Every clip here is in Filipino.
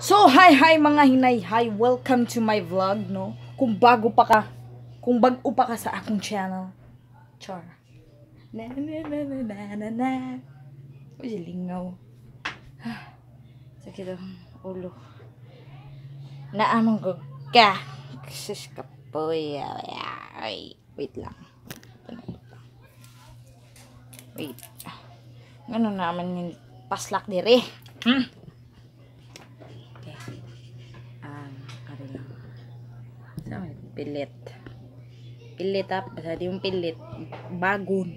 So, hi mga hinay, hi, welcome to my vlog, no? Kung bago pa ka sa akong channel, char. Na na na na na na na. Uy, lingaw. Sakit ang ulo. Naamang ko ka. Sus ka po, ay, wait lang. Wait. Ano naman yung paslak dire? Pilit. Pilit up. Sadi yung pilit. Bagon.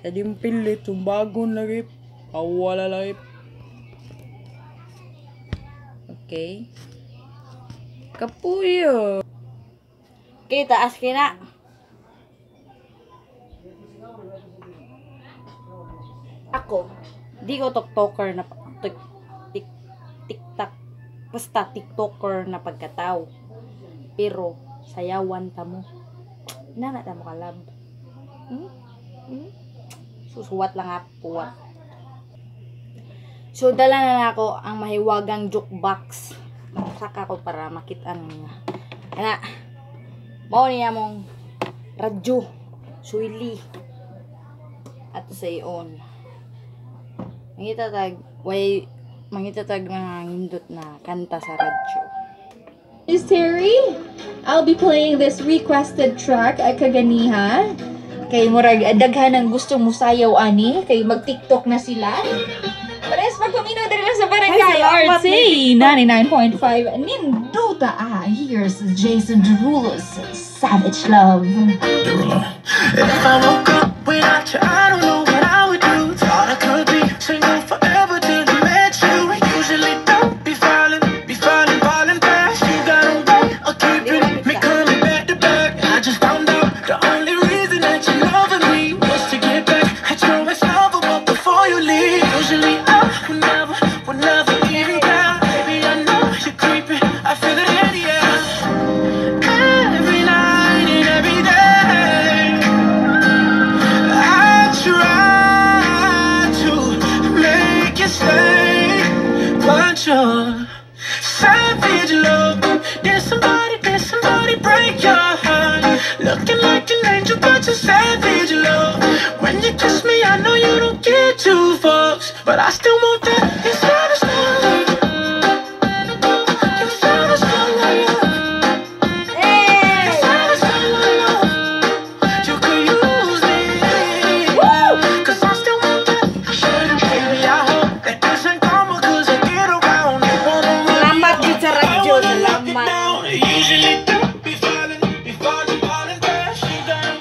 Sadi yung pilit. Yung bagon lagi. Awala lagi. Okay. Kapuyo. Okay, taas kina. Ako. Di ko tiktoker na tiktak. Basta tiktoker na pagkatao. Pero sayawan ta mo. Nana ta mo kalab. Susuwat lang ako. So dala na ako ang mahiwagang jukebox. Saka ko para makita nga. Ana. Mao niya mong radyo, suili. At sa iyon. Mangita tag mga hindot na kanta sa radyo. Is Terry? I'll be playing this requested track at kaganiha. Kay murag daghan ang gusto mo sayaw ani kay mag-TikTok na sila. Pares magpamino diri lang sa Barangay RC 99.5 Ninduta. Here's Jason Derulo's Savage Love. If I woke up without you, I don't know what I would do. Thought I could be single forever till I met you. Usually don't be falling fast. You got a way of keeping me coming back to back. I just found out the only reason that you're loving me was to get back at your ex-lover, but before you leave, usually I would never even care. Baby, I know you're creeping. I feel it in the air. Every night and every day, I try to make you stay, but you're savage love. Did somebody break your heart? Looking like an angel, but you're savage love. When you kiss me, I know you don't get two fucks, but I still want that. You're savage love. You're savage love. You're savage love. You could use me, 'cause I still want that. Baby, I hope that this ain't karma, 'cause I get around. You wanna run Salamat yun sa radyo. Salamat. usually don't be falling fast. You got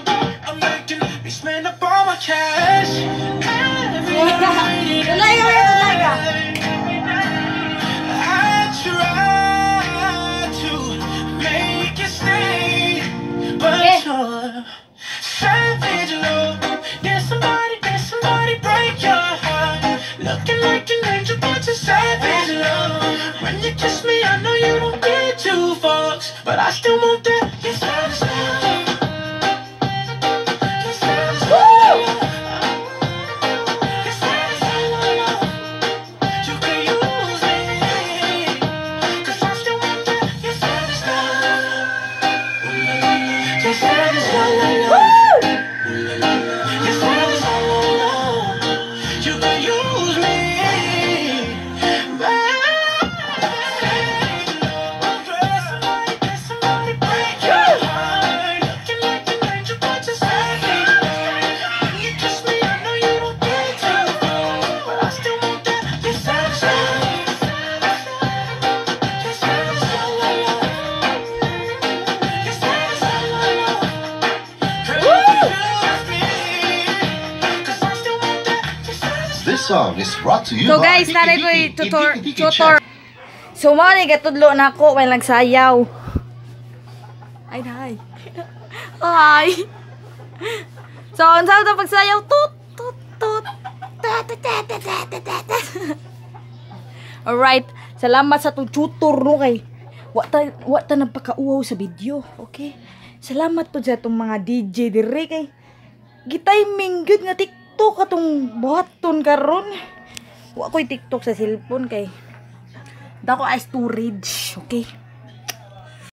I'm making me spend up all my cash. Every night, Talaga. I try to make you stay, but you're savage love. Did somebody break your heart? Looking like an angel, but you're savage love. When you kiss me, I know you don't get two fucks, but I still want that. You're savage love. You're savage love. You're savage love. You can use me, 'cause I still want that. You're savage love. You're savage love. You're savage love. You can use me. Somebody break your heart. Looking like an angel, but you're savage. When you kiss me, I know you don't get too far, but I still want that. You're savage love. You're savage love. You're savage love. Girl, you use me, 'cause I still want that. You're savage. This song is brought to you So by guys, naray ko tutor. Chef. So mo ni gatudlo na ako may nagsayaw. Ay hi. Hi. So unsa ta pagsayaw tut tut tut. Alright, salamat sa tutor no kay wa ta nagpakauaw sa video, okay? Salamat po sa itong mga DJ dire kay gitiming good nga TikTok atong buhaton karon. Wa ko'y TikTok sa cellphone kay Dako ay storage, okay?